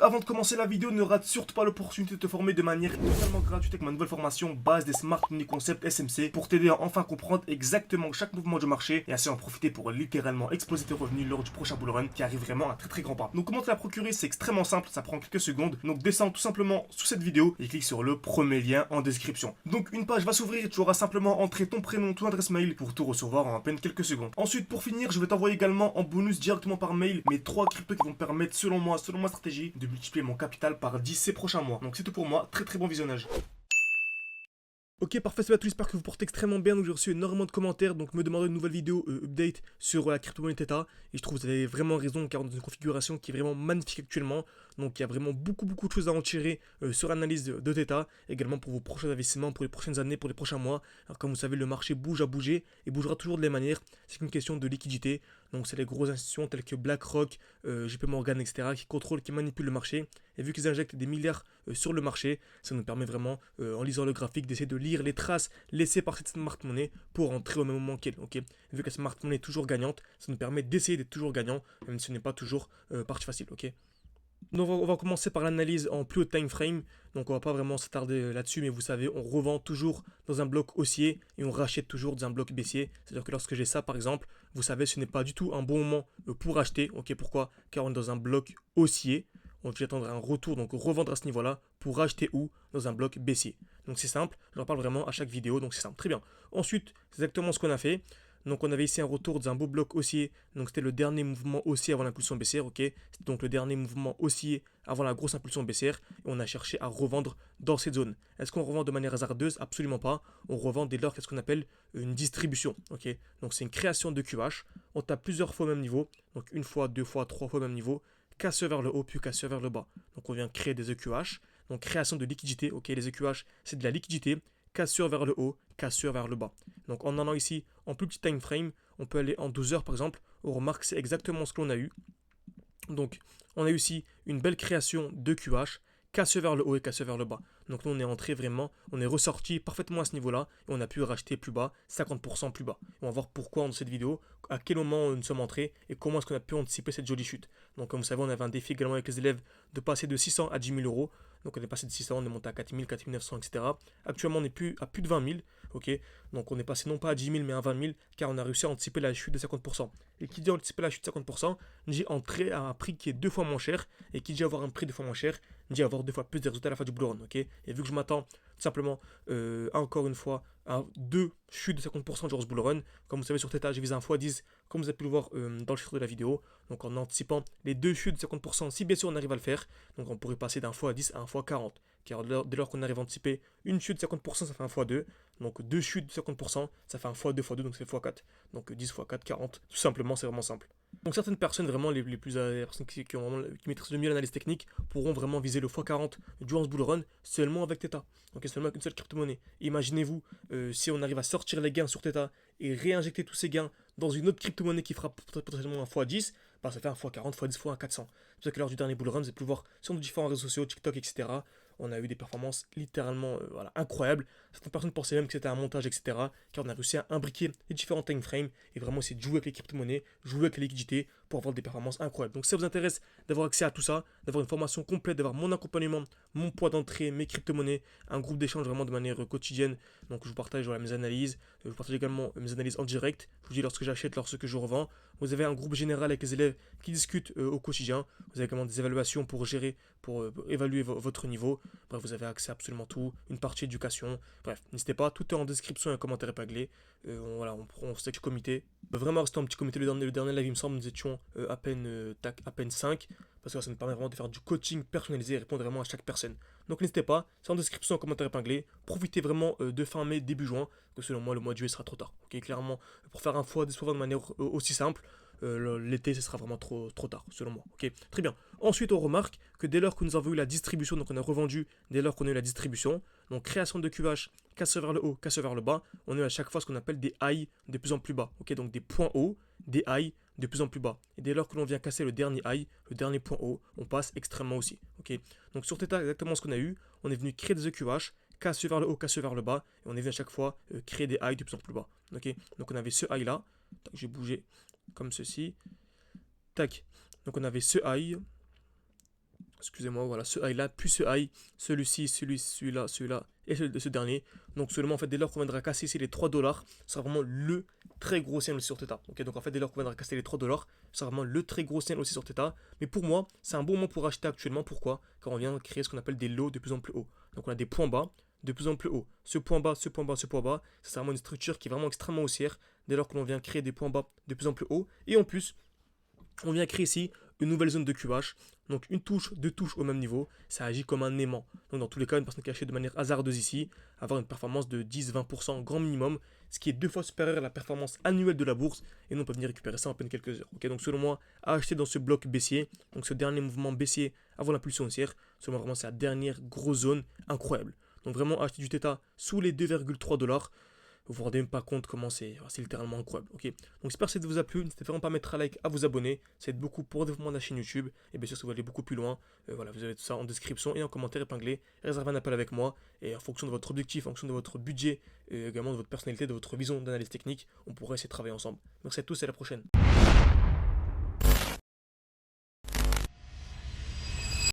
avant de commencer la vidéo, ne rate surtout pas l'opportunité de te former de manière totalement gratuite avec ma nouvelle formation base des Smart Money Concept SMC pour t'aider à enfin comprendre exactement chaque mouvement du marché et ainsi en profiter pour littéralement exploser tes revenus lors du prochain bull run qui arrive vraiment à très grand pas. Donc comment te la procurer, c'est extrêmement simple, ça prend quelques secondes. Donc descends tout simplement sous cette vidéo et clique sur le premier lien en description. Donc une page va s'ouvrir et tu auras simplement entré ton prénom, ton adresse mail pour tout recevoir en à peine quelques secondes. Ensuite, pour finir, je vais t'envoyer également en bonus directement par mail mes 3 cryptos qui vont me permettre selon moi, selon ma stratégie, de multiplier mon capital par 10 ces prochains mois. Donc c'est tout pour moi, très bon visionnage. Ok, parfait, c'est tout, j'espère que vous portez extrêmement bien. Donc j'ai reçu énormément de commentaires, donc me demandant une nouvelle vidéo update sur la crypto-monnaie Theta. Et je trouve que vous avez vraiment raison, car on est dans une configuration qui est vraiment magnifique actuellement. Donc il y a vraiment beaucoup de choses à en tirer sur l'analyse de Theta, également pour vos prochains investissements, pour les prochaines années, pour les prochains mois. Alors comme vous savez, le marché bouge à bouger et bougera toujours de la même manière. C'est une question de liquidité. Donc c'est les grosses institutions telles que BlackRock, JP Morgan, etc. qui contrôlent, qui manipulent le marché. Et vu qu'ils injectent des milliards sur le marché, ça nous permet vraiment, en lisant le graphique, d'essayer de lire les traces laissées par cette smart money pour entrer au même moment qu'elle. Okay, vu que la smart money est toujours gagnante, ça nous permet d'essayer d'être toujours gagnant, même si ce n'est pas toujours partie facile. Okay. Donc on va commencer par l'analyse en plus haut time frame. Donc on va pas vraiment s'attarder là-dessus, mais vous savez, on revend toujours dans un bloc haussier et on rachète toujours dans un bloc baissier. C'est-à-dire que lorsque j'ai ça par exemple, vous savez, ce n'est pas du tout un bon moment pour acheter. Ok, pourquoi? Car on est dans un bloc haussier. On va attendre un retour, donc revendre à ce niveau-là pour acheter où? Dans un bloc baissier. Donc c'est simple, j'en parle vraiment à chaque vidéo, donc c'est simple. Très bien. Ensuite, c'est exactement ce qu'on a fait. Donc on avait ici un retour dans un beau bloc haussier. Donc c'était le dernier mouvement haussier avant l'impulsion baissière. Ok, c'était donc le dernier mouvement haussier avant la grosse impulsion baissière. Et on a cherché à revendre dans cette zone. Est-ce qu'on revend de manière hasardeuse? Absolument pas. On revend dès lors qu'est-ce qu'on appelle une distribution. Ok, donc c'est une création de QH. On tape plusieurs fois au même niveau. Donc une fois, deux fois, trois fois au même niveau. Casseur vers le haut puis casseur vers le bas. Donc on vient créer des EQH. Donc création de liquidité. Ok, les EQH c'est de la liquidité. Cassure vers le haut, cassure vers le bas. Donc en allant ici en plus petit time frame, on peut aller en 12 heures par exemple. On remarque que c'est exactement ce que l'on a eu. Donc on a eu ici une belle création de QH, cassure vers le haut et cassure vers le bas. Donc nous on est entré vraiment, on est ressorti parfaitement à ce niveau-là et on a pu racheter plus bas, 50% plus bas. On va voir pourquoi dans cette vidéo, à quel moment nous sommes entrés et comment est-ce qu'on a pu anticiper cette jolie chute. Donc comme vous savez, on avait un défi également avec les élèves de passer de 600 à 10 000 euros. Donc on est passé de 600, on est monté à 4 000, 4 900, etc. Actuellement on est à plus de 20 000. Ok, donc on est passé non pas à 10 000 mais à 20 000 car on a réussi à anticiper la chute de 50%. Et qui dit anticiper la chute de 50%, dit entrer à un prix qui est 2 fois moins cher. Et qui dit avoir un prix 2 fois moins cher, dit avoir 2 fois plus de résultats à la fin du bull run. Okay, et vu que je m'attends tout simplement encore une fois à 2 chutes de 50% durant ce bull run, comme vous savez sur Theta, j'ai visé un x10, comme vous avez pu le voir dans le titre de la vidéo. Donc en anticipant les 2 chutes de 50%, si bien sûr on arrive à le faire, donc on pourrait passer d'un x10 à un x40. Car dès lors qu'on arrive à anticiper une chute de 50%, ça fait un x2. Donc 2 chutes de 50%, ça fait un x2, x2, donc c'est x4. Donc 10 x4, 40. Tout simplement, c'est vraiment simple. Donc certaines personnes, vraiment les plus personnes qui maîtrisent le mieux l'analyse technique, pourront vraiment viser le x40 durant ce bull run seulement avec Theta. Donc seulement avec une seule crypto-monnaie. Imaginez-vous si on arrive à sortir les gains sur Theta et réinjecter tous ces gains dans une autre crypto-monnaie qui fera potentiellement un x10, bah ça fait un x40, x10, x400. C'est pour ça que lors du dernier bull run, vous allez pouvoir voir sur nos différents réseaux sociaux, TikTok, etc. On a eu des performances littéralement voilà, incroyables. Certaines personnes pensaient même que c'était un montage, etc. Car on a réussi à imbriquer les différents time frames et vraiment essayer de jouer avec les crypto-monnaies, jouer avec la liquidité pour avoir des performances incroyables. Donc si ça vous intéresse d'avoir accès à tout ça, d'avoir une formation complète, d'avoir mon accompagnement, mon poids d'entrée, mes crypto-monnaies, un groupe d'échange vraiment de manière quotidienne. Donc je vous partage voilà, mes analyses, je vous partage également mes analyses en direct. Je vous dis lorsque j'achète, lorsque je revends. Vous avez un groupe général avec les élèves qui discutent au quotidien. Vous avez également des évaluations pour gérer, pour évaluer votre niveau. Bref, vous avez accès à absolument tout, une partie éducation. Bref, n'hésitez pas, tout est en description et un commentaire épinglé. On fait du comité. Vraiment rester en petit comité. Le dernier live, il me semble, nous étions à peine 5. Parce que ça nous permet vraiment de faire du coaching personnalisé et répondre vraiment à chaque personne. Donc n'hésitez pas, c'est en description, en commentaire épinglé. Profitez vraiment de fin mai, début juin, que selon moi le mois de juillet sera trop tard. Ok, clairement, pour faire un x10 de manière aussi simple, l'été ce sera vraiment trop tard, selon moi. Ok, très bien. Ensuite, on remarque que dès lors que nous avons eu la distribution, donc on a revendu, dès lors qu'on a eu la distribution, donc création de QH, casse vers le haut, casse vers le bas, on a eu à chaque fois ce qu'on appelle des highs de plus en plus bas. Ok, donc des points hauts, des highs de plus en plus bas. Et dès lors que l'on vient casser le dernier high, le dernier point haut, on passe extrêmement aussi. Ok, donc sur Theta, exactement ce qu'on a eu, on est venu créer des EQH, casse vers le haut, casse vers le bas, et on est venu à chaque fois créer des highs de plus en plus bas. Ok, donc on avait ce high là, j'ai bougé comme ceci, tac, donc on avait ce high, excusez-moi, voilà, ce high là, puis ce high, celui-ci, celui-là, et ce dernier. Donc seulement en fait dès lors qu'on viendra casser ici les 3 dollars, ce sera vraiment le très gros signal aussi sur Theta. Ok, donc en fait dès lors qu'on viendra casser les 3 dollars, ce sera vraiment le très gros signal aussi sur Theta. Mais pour moi, c'est un bon moment pour acheter actuellement. Pourquoi? Car on vient créer ce qu'on appelle des lows de plus en plus haut. Donc on a des points bas de plus en plus haut. Ce point bas, ce point bas, ce point bas, c'est vraiment une structure qui est vraiment extrêmement haussière dès lors que l'on vient créer des points bas de plus en plus haut. Et en plus, on vient créer ici une nouvelle zone de QH. Donc une touche, deux touches au même niveau, ça agit comme un aimant. Donc dans tous les cas, une personne qui achète de manière hasardeuse ici, avoir une performance de 10-20% grand minimum, ce qui est 2 fois supérieur à la performance annuelle de la bourse, et nous on peut venir récupérer ça en peine quelques heures. Ok, donc selon moi, à acheter dans ce bloc baissier, donc ce dernier mouvement baissier avant l'impulsion haussière, selon moi vraiment c'est la dernière grosse zone incroyable. Donc vraiment acheter du Theta sous les 2,3 dollars. Vous vous rendez même pas compte comment c'est littéralement incroyable. Ok. Donc j'espère que ça vous a plu. N'hésitez vraiment pas à mettre un like, à vous abonner. Ça aide beaucoup pour le développement de la chaîne YouTube. Et bien sûr, si vous voulez aller beaucoup plus loin, voilà, vous avez tout ça en description et en commentaire épinglé. Réservez un appel avec moi. Et en fonction de votre objectif, en fonction de votre budget, et également de votre personnalité, de votre vision d'analyse technique, on pourrait essayer de travailler ensemble. Merci à tous et à la prochaine.